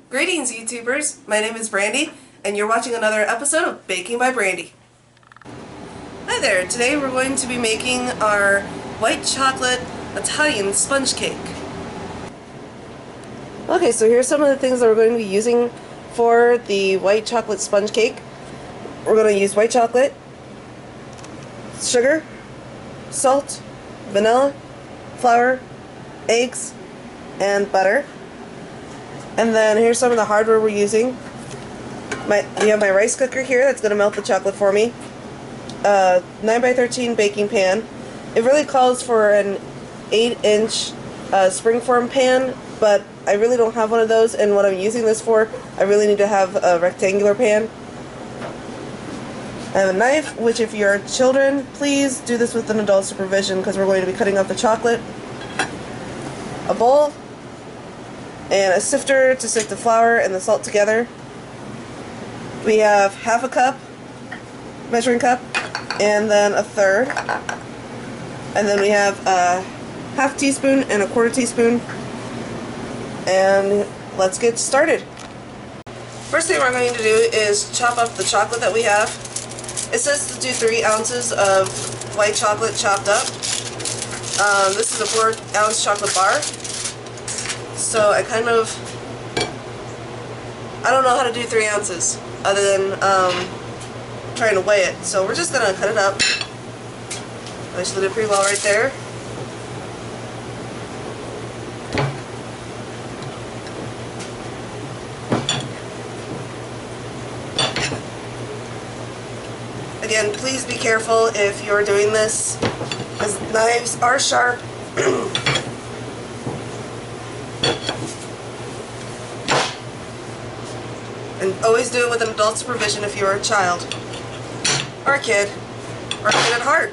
Greetings, YouTubers! My name is Brandy, and you're watching another episode of Baking by Brandy. Hi there! Today we're going to be making our white chocolate Italian sponge cake. Okay, so here's some of the things that we're going to be using for the white chocolate sponge cake. We're going to use white chocolate, sugar, salt, vanilla, flour, eggs, and butter. And then here's some of the hardware we're using. We have my rice cooker here that's going to melt the chocolate for me. 9x13 baking pan. It really calls for an 8-inch springform pan, but I really don't have one of those, and what I'm using this for, I really need to have a rectangular pan. I have a knife, which if you're children, please do this with an adult supervision because we're going to be cutting up the chocolate. A bowl, and a sifter to sift the flour and the salt together. We have half a cup, measuring cup, and then a third. And then we have a half teaspoon and a quarter teaspoon. And let's get started. First thing we're going to do is chop up the chocolate that we have. It says to do 3 ounces of white chocolate chopped up. This is a 4-ounce chocolate bar. So I don't know how to do 3 ounces other than trying to weigh it. So we're just going to cut it up. I just did it pretty well right there. Again, please be careful if you're doing this, because knives are sharp. And always do it with an adult supervision if you're a child, or a kid, or a kid at heart.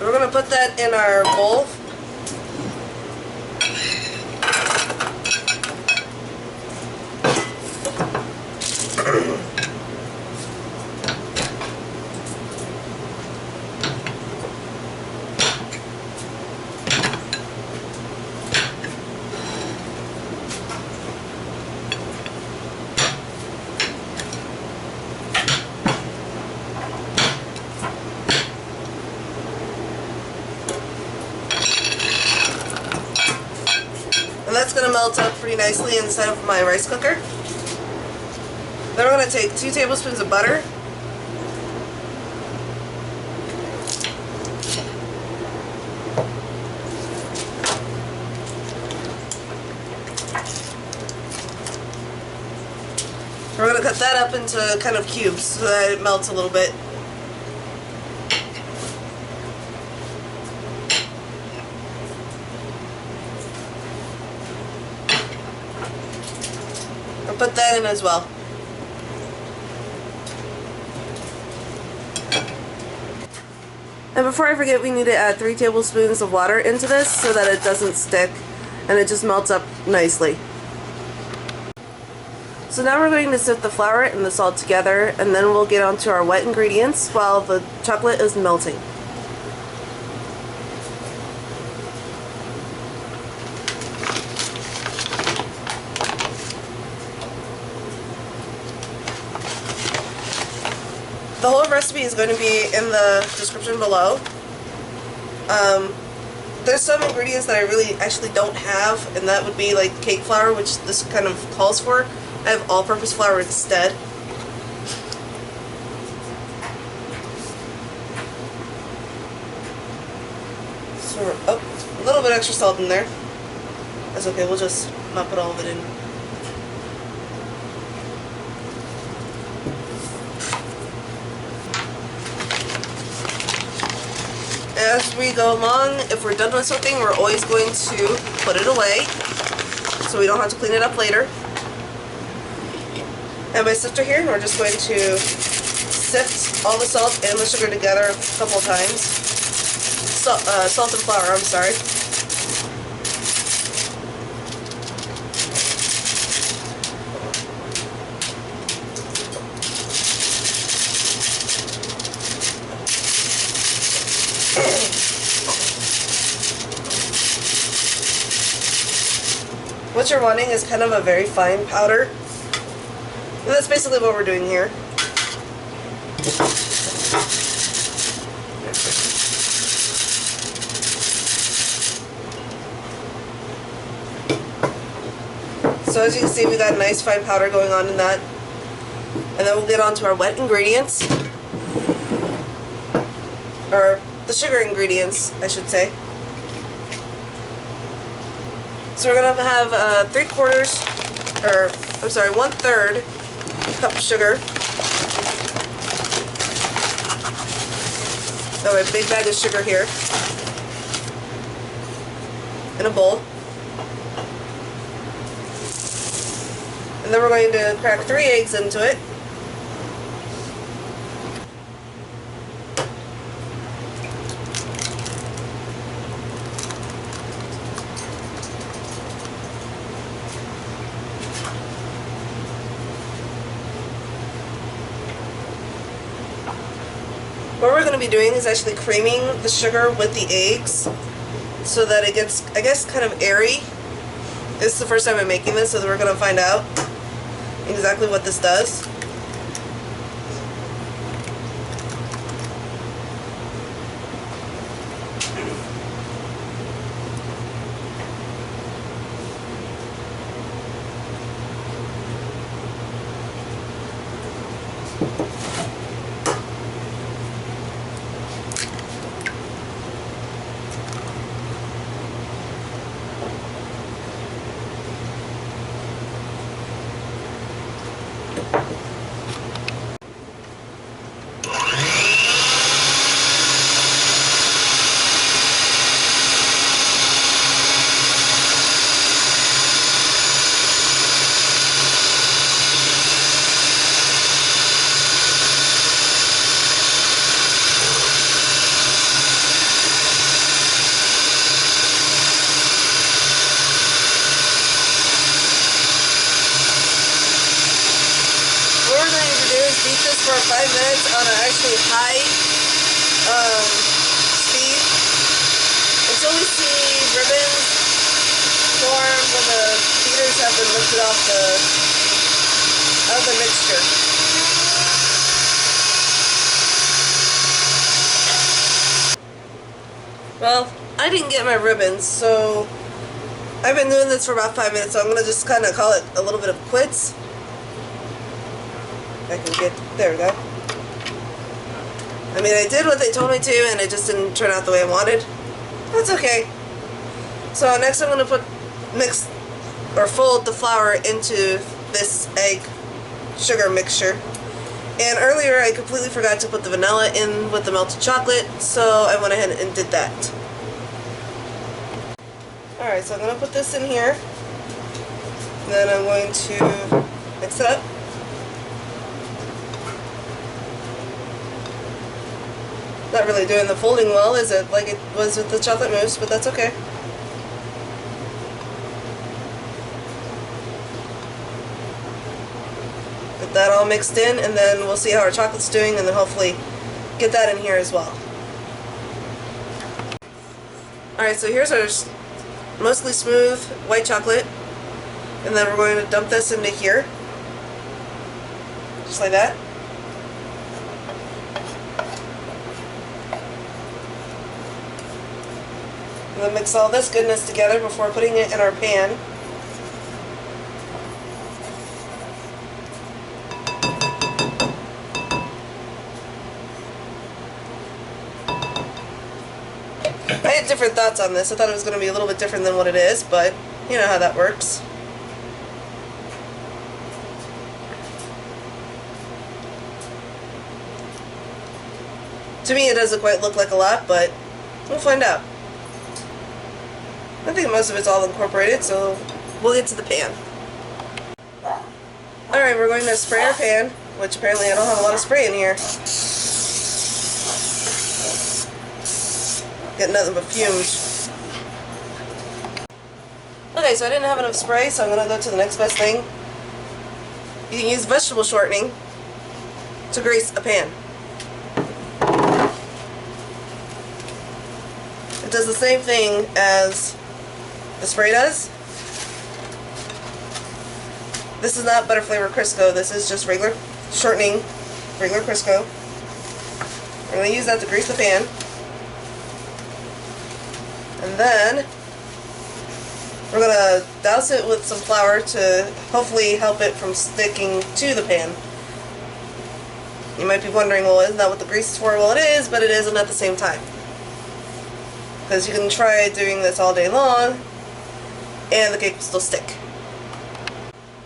We're going to put that in our bowl. That's going to melt up pretty nicely inside of my rice cooker. Then we're going to take 2 tablespoons of butter. We're going to cut that up into kind of cubes so that it melts a little bit. Put that in as well. And before I forget, we need to add 3 tablespoons of water into this so that it doesn't stick and it just melts up nicely. So now we're going to sift the flour and the salt together, and then we'll get onto our wet ingredients while the chocolate is melting. The whole recipe is going to be in the description below. There's some ingredients that I really actually don't have, and that would be like cake flour, which this kind of calls for. I have all-purpose flour instead. So a little bit extra salt in there. That's okay, we'll just not put all of it in. As we go along, if we're done with something, we're always going to put it away so we don't have to clean it up later. I have my sifter here, and we're just going to sift all the salt and the sugar together a couple times. Salt and flour, I'm sorry. what you're wanting is kind of a very fine powder. And that's basically what we're doing here. So as you can see, we got a nice fine powder going on in that. And then we'll get on to our wet ingredients. Or the sugar ingredients, I should say. So we're going to have 1/3 cup of sugar. So a big bag of sugar here in a bowl. And then we're going to crack 3 eggs into it. What we're going to be doing is actually creaming the sugar with the eggs so that it gets, I guess, kind of airy. This is the first time I'm making this, so that we're going to find out exactly what this does. Beat this for 5 minutes on an actually high speed until we see ribbons form when the beaters have been lifted off the mixture. Well, I didn't get my ribbons, so I've been doing this for about 5 minutes, so I'm going to just kind of call it a little bit of quits. I can get, there we go. I mean, I did what they told me to, and it just didn't turn out the way I wanted. That's okay. So next I'm going to mix or fold the flour into this egg sugar mixture. And earlier I completely forgot to put the vanilla in with the melted chocolate, so I went ahead and did that. Alright, so I'm going to put this in here. And then I'm going to mix it up. Not really doing the folding well, is it? Like it was with the chocolate mousse, but that's okay. Get that all mixed in, and then we'll see how our chocolate's doing, and then hopefully get that in here as well. Alright, so here's our mostly smooth white chocolate, and then we're going to dump this into here. Just like that. And then mix all this goodness together before putting it in our pan. I had different thoughts on this. I thought it was going to be a little bit different than what it is, but you know how that works. To me, it doesn't quite look like a lot, but we'll find out. I think most of it's all incorporated, so we'll get to the pan. Alright, we're going to spray our pan, which apparently I don't have a lot of spray in here. Getting nothing but fumes. Okay, so I didn't have enough spray, so I'm going to go to the next best thing. You can use vegetable shortening to grease a pan. It does the same thing as the spray does. This is not butter flavor Crisco. This is just regular shortening, regular Crisco. We're going to use that to grease the pan. And then we're going to douse it with some flour to hopefully help it from sticking to the pan. You might be wondering, well, isn't that what the grease is for? Well, it is, but it isn't at the same time. Because you can try doing this all day long, and the cake will still stick.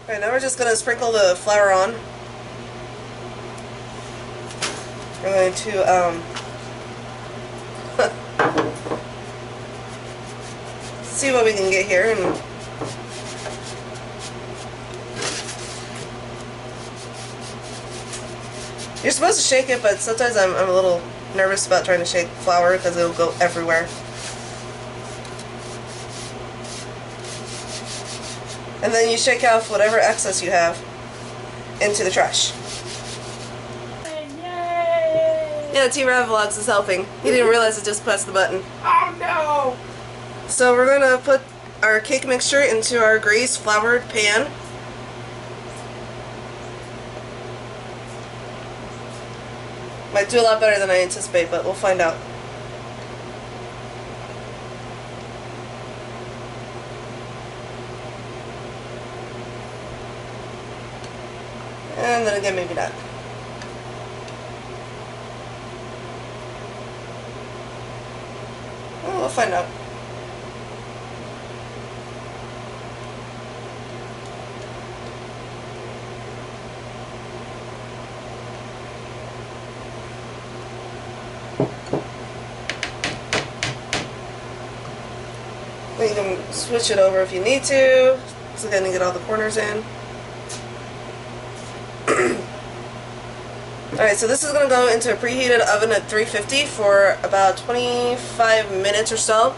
Alright, now we're just going to sprinkle the flour on. We're going to, see what we can get here. And you're supposed to shake it, but sometimes I'm a little nervous about trying to shake flour because it'll go everywhere. And then you shake off whatever excess you have into the trash. Yay! Yeah, T-Rav Vlogs is helping. He didn't realize it just pressed the button. Oh no! So we're going to put our cake mixture into our greased floured pan. Might do a lot better than I anticipate, but we'll find out. And then again, maybe not. Well, we'll find out. You can switch it over if you need to. So again, to get all the corners in. Alright, so this is going to go into a preheated oven at 350 for about 25 minutes or so.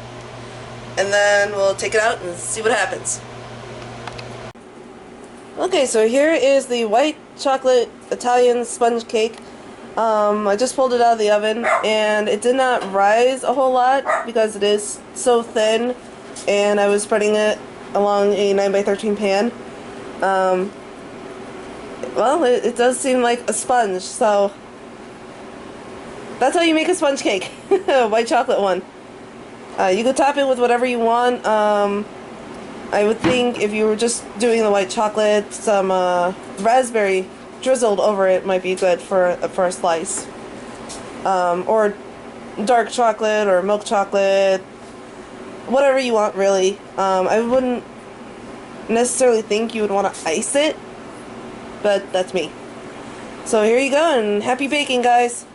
And then we'll take it out and see what happens. Okay, so here is the white chocolate Italian sponge cake. I just pulled it out of the oven, and it did not rise a whole lot because it is so thin, and I was spreading it along a 9x13 pan. Well, it does seem like a sponge, so that's how you make a sponge cake. White chocolate one. You could top it with whatever you want. I would think if you were just doing the white chocolate, some raspberry drizzled over it might be good for a slice. Or dark chocolate or milk chocolate. Whatever you want, really. I wouldn't necessarily think you would want to ice it, but that's me. So here you go, and happy baking, guys.